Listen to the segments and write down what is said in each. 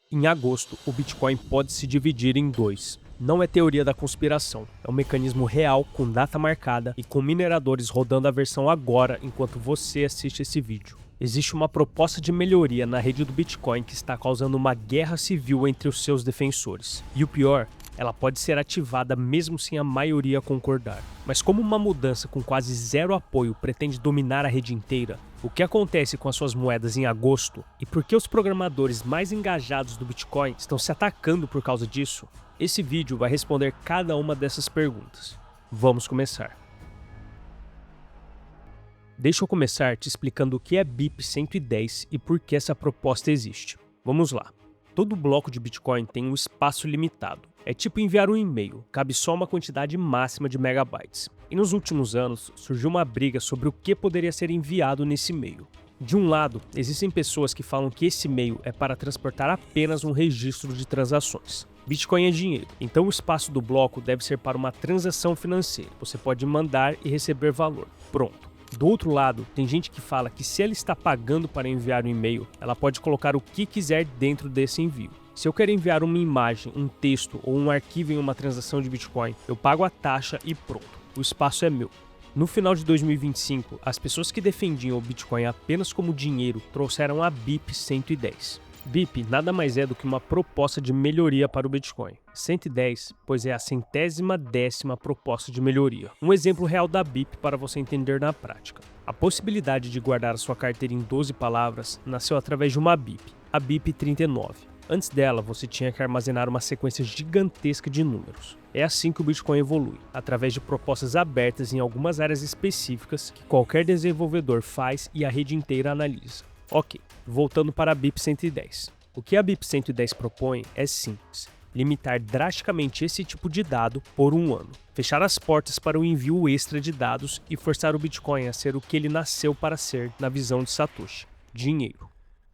Em agosto, o Bitcoin pode se dividir em dois. Não é teoria da conspiração, é um mecanismo real com data marcada e com mineradores rodando a versão agora enquanto você assiste esse vídeo. Existe uma proposta de melhoria na rede do Bitcoin que está causando uma guerra civil entre os seus defensores. E o pior, ela pode ser ativada mesmo sem a maioria concordar. Mas como uma mudança com quase zero apoio pretende dominar a rede inteira, o que acontece com as suas moedas em agosto e por que os programadores mais engajados do Bitcoin estão se atacando por causa disso? Esse vídeo vai responder cada uma dessas perguntas. Vamos começar. Deixa eu começar te explicando o que é BIP110 e por que essa proposta existe. Vamos lá. Todo bloco de Bitcoin tem um espaço limitado. É tipo enviar um e-mail, cabe só uma quantidade máxima de megabytes. E nos últimos anos, surgiu uma briga sobre o que poderia ser enviado nesse e-mail. De um lado, existem pessoas que falam que esse e-mail é para transportar apenas um registro de transações. Bitcoin é dinheiro, então o espaço do bloco deve ser para uma transação financeira. Você pode mandar e receber valor. Pronto. Do outro lado, tem gente que fala que se ela está pagando para enviar um e-mail, ela pode colocar o que quiser dentro desse envio. Se eu quero enviar uma imagem, um texto ou um arquivo em uma transação de Bitcoin, eu pago a taxa e pronto, o espaço é meu. No final de 2025, as pessoas que defendiam o Bitcoin apenas como dinheiro trouxeram a BIP110. BIP nada mais é do que uma proposta de melhoria para o Bitcoin. 110, pois é a 110ª proposta de melhoria. Um exemplo real da BIP para você entender na prática. A possibilidade de guardar a sua carteira em 12 palavras nasceu através de uma BIP, a BIP 39. Antes dela, você tinha que armazenar uma sequência gigantesca de números. É assim que o Bitcoin evolui, através de propostas abertas em algumas áreas específicas que qualquer desenvolvedor faz e a rede inteira analisa. Ok, voltando para a BIP110. O que a BIP110 propõe é simples: limitar drasticamente esse tipo de dado por um ano, fechar as portas para o envio extra de dados e forçar o Bitcoin a ser o que ele nasceu para ser na visão de Satoshi: dinheiro.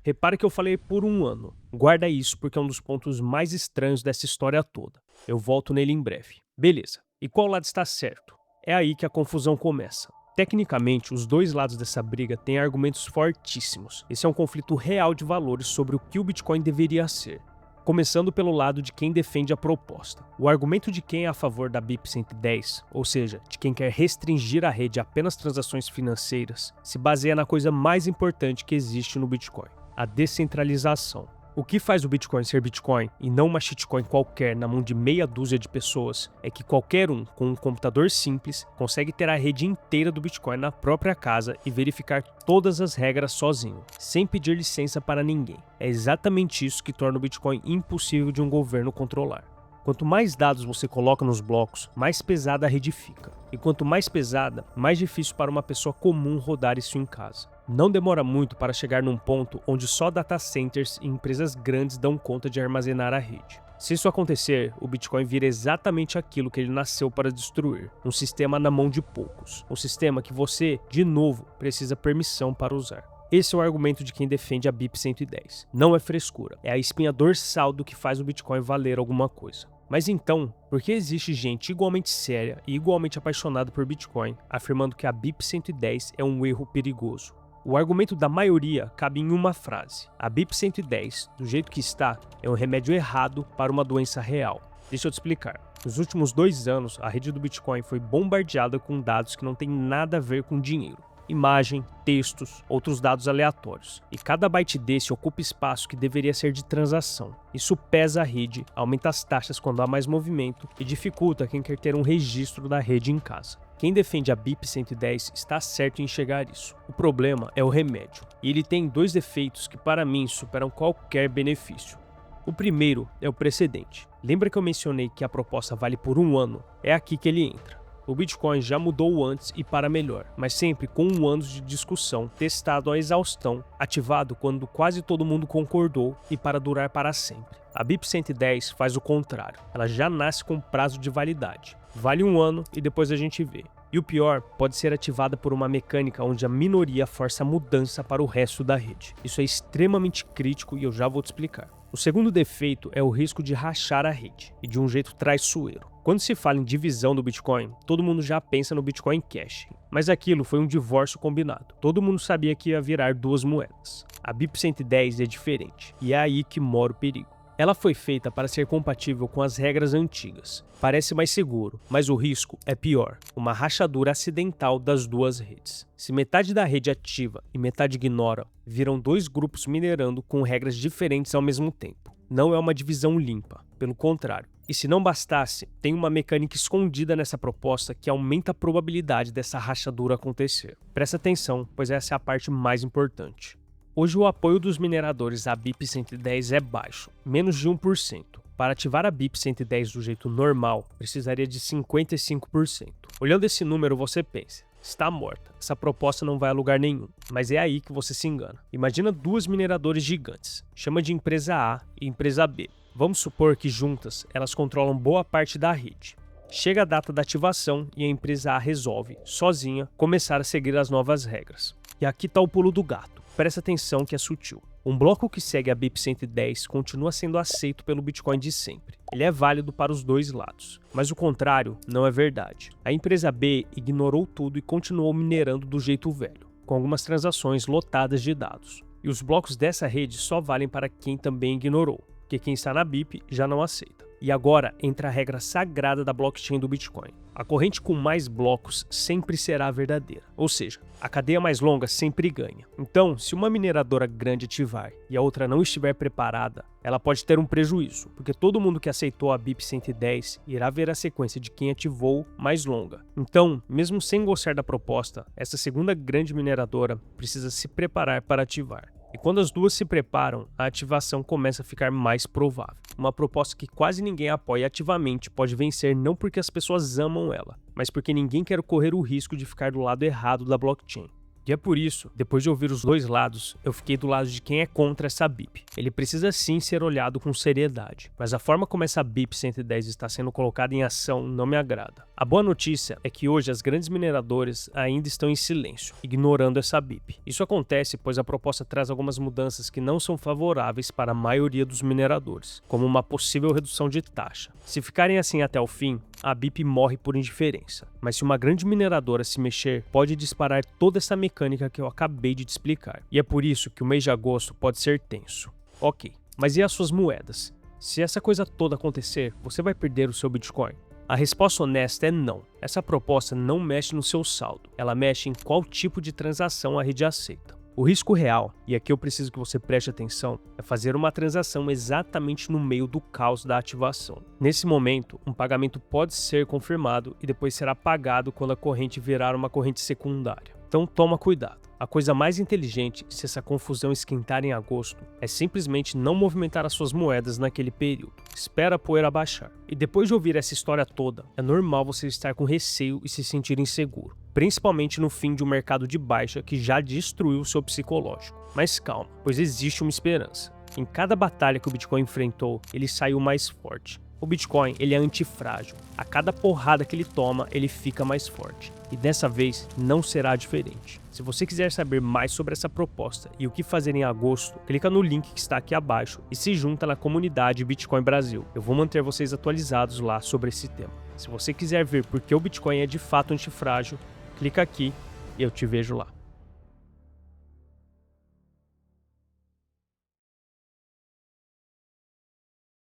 Repare que eu falei por um ano. Guarda isso porque é um dos pontos mais estranhos dessa história toda. Eu volto nele em breve. Beleza, e qual lado está certo? É aí que a confusão começa. Tecnicamente, os dois lados dessa briga têm argumentos fortíssimos. Esse é um conflito real de valores sobre o que o Bitcoin deveria ser. Começando pelo lado de quem defende a proposta. O argumento de quem é a favor da BIP110, ou seja, de quem quer restringir a rede a apenas transações financeiras, se baseia na coisa mais importante que existe no Bitcoin: a descentralização. O que faz o Bitcoin ser Bitcoin e não uma shitcoin qualquer na mão de meia dúzia de pessoas é que qualquer um com um computador simples consegue ter a rede inteira do Bitcoin na própria casa e verificar todas as regras sozinho, sem pedir licença para ninguém. É exatamente isso que torna o Bitcoin impossível de um governo controlar. Quanto mais dados você coloca nos blocos, mais pesada a rede fica. E quanto mais pesada, mais difícil para uma pessoa comum rodar isso em casa. Não demora muito para chegar num ponto onde só data centers e empresas grandes dão conta de armazenar a rede. Se isso acontecer, o Bitcoin vira exatamente aquilo que ele nasceu para destruir: um sistema na mão de poucos. Um sistema que você, de novo, precisa permissão para usar. Esse é o argumento de quem defende a BIP110. Não é frescura, é a espinha dorsal do que faz o Bitcoin valer alguma coisa. Mas então, por que existe gente igualmente séria e igualmente apaixonada por Bitcoin afirmando que a BIP110 é um erro perigoso? O argumento da maioria cabe em uma frase: a BIP110, do jeito que está, é um remédio errado para uma doença real. Deixa eu te explicar. Nos últimos 2 anos, a rede do Bitcoin foi bombardeada com dados que não têm nada a ver com dinheiro. Imagem, textos, outros dados aleatórios. E cada byte desse ocupa espaço que deveria ser de transação. Isso pesa a rede, aumenta as taxas quando há mais movimento e dificulta quem quer ter um registro da rede em casa. Quem defende a BIP110 está certo em enxergar isso. O problema é o remédio, e ele tem 2 defeitos que para mim superam qualquer benefício. O primeiro é o precedente. Lembra que eu mencionei que a proposta vale por um ano? É aqui que ele entra. O Bitcoin já mudou antes e para melhor, mas sempre com 1 ano de discussão, testado à exaustão, ativado quando quase todo mundo concordou e para durar para sempre. A BIP110 faz o contrário, ela já nasce com prazo de validade. Vale 1 ano e depois a gente vê. E o pior, pode ser ativada por uma mecânica onde a minoria força a mudança para o resto da rede. Isso é extremamente crítico e eu já vou te explicar. O segundo defeito é o risco de rachar a rede, e de um jeito traiçoeiro. Quando se fala em divisão do Bitcoin, todo mundo já pensa no Bitcoin Cash. Mas aquilo foi um divórcio combinado. Todo mundo sabia que ia virar 2 moedas. A BIP110 é diferente, e é aí que mora o perigo. Ela foi feita para ser compatível com as regras antigas. Parece mais seguro, mas o risco é pior: uma rachadura acidental das duas redes. Se metade da rede ativa e metade ignora, viram dois grupos minerando com regras diferentes ao mesmo tempo. Não é uma divisão limpa, pelo contrário. E se não bastasse, tem uma mecânica escondida nessa proposta que aumenta a probabilidade dessa rachadura acontecer. Presta atenção, pois essa é a parte mais importante. Hoje o apoio dos mineradores à BIP-110 é baixo, menos de 1%. Para ativar a BIP-110 do jeito normal, precisaria de 55%. Olhando esse número, você pensa: está morta, essa proposta não vai a lugar nenhum. Mas é aí que você se engana. Imagina duas mineradoras gigantes, chama de empresa A e empresa B. Vamos supor que juntas elas controlam boa parte da rede. Chega a data da ativação e a empresa A resolve, sozinha, começar a seguir as novas regras. E aqui está o pulo do gato. Presta atenção que é sutil. Um bloco que segue a BIP-110 continua sendo aceito pelo Bitcoin de sempre. Ele é válido para os dois lados. Mas o contrário não é verdade. A empresa B ignorou tudo e continuou minerando do jeito velho, com algumas transações lotadas de dados. E os blocos dessa rede só valem para quem também ignorou, porque quem está na BIP já não aceita. E agora entra a regra sagrada da blockchain do Bitcoin. A corrente com mais blocos sempre será a verdadeira, ou seja, a cadeia mais longa sempre ganha. Então, se uma mineradora grande ativar e a outra não estiver preparada, ela pode ter um prejuízo, porque todo mundo que aceitou a BIP-110 irá ver a sequência de quem ativou mais longa. Então, mesmo sem gostar da proposta, essa segunda grande mineradora precisa se preparar para ativar. E quando as duas se preparam, a ativação começa a ficar mais provável. Uma proposta que quase ninguém apoia ativamente pode vencer não porque as pessoas amam ela, mas porque ninguém quer correr o risco de ficar do lado errado da blockchain. E é por isso, depois de ouvir os dois lados, eu fiquei do lado de quem é contra essa BIP. Ele precisa sim ser olhado com seriedade, mas a forma como essa BIP-110 está sendo colocada em ação não me agrada. A boa notícia é que hoje as grandes mineradoras ainda estão em silêncio, ignorando essa BIP. Isso acontece pois a proposta traz algumas mudanças que não são favoráveis para a maioria dos mineradores, como uma possível redução de taxa. Se ficarem assim até o fim, a BIP morre por indiferença. Mas se uma grande mineradora se mexer, pode disparar toda essa mecânica que eu acabei de te explicar. E é por isso que o mês de agosto pode ser tenso. Ok, mas e as suas moedas? Se essa coisa toda acontecer, você vai perder o seu Bitcoin? A resposta honesta é não. Essa proposta não mexe no seu saldo. Ela mexe em qual tipo de transação a rede aceita. O risco real, e aqui eu preciso que você preste atenção, é fazer uma transação exatamente no meio do caos da ativação. Nesse momento, um pagamento pode ser confirmado e depois será pagado quando a corrente virar uma corrente secundária. Então toma cuidado. A coisa mais inteligente, se essa confusão esquentar em agosto, é simplesmente não movimentar as suas moedas naquele período. Espera a poeira baixar. E depois de ouvir essa história toda, é normal você estar com receio e se sentir inseguro. Principalmente no fim de um mercado de baixa que já destruiu o seu psicológico. Mas calma, pois existe uma esperança. Em cada batalha que o Bitcoin enfrentou, ele saiu mais forte. O Bitcoin, ele é antifrágil. A cada porrada que ele toma, ele fica mais forte. E dessa vez, não será diferente. Se você quiser saber mais sobre essa proposta e o que fazer em agosto, clica no link que está aqui abaixo e se junta na comunidade Bitcoin Brasil. Eu vou manter vocês atualizados lá sobre esse tema. Se você quiser ver por que o Bitcoin é de fato antifrágil, clica aqui e eu te vejo lá.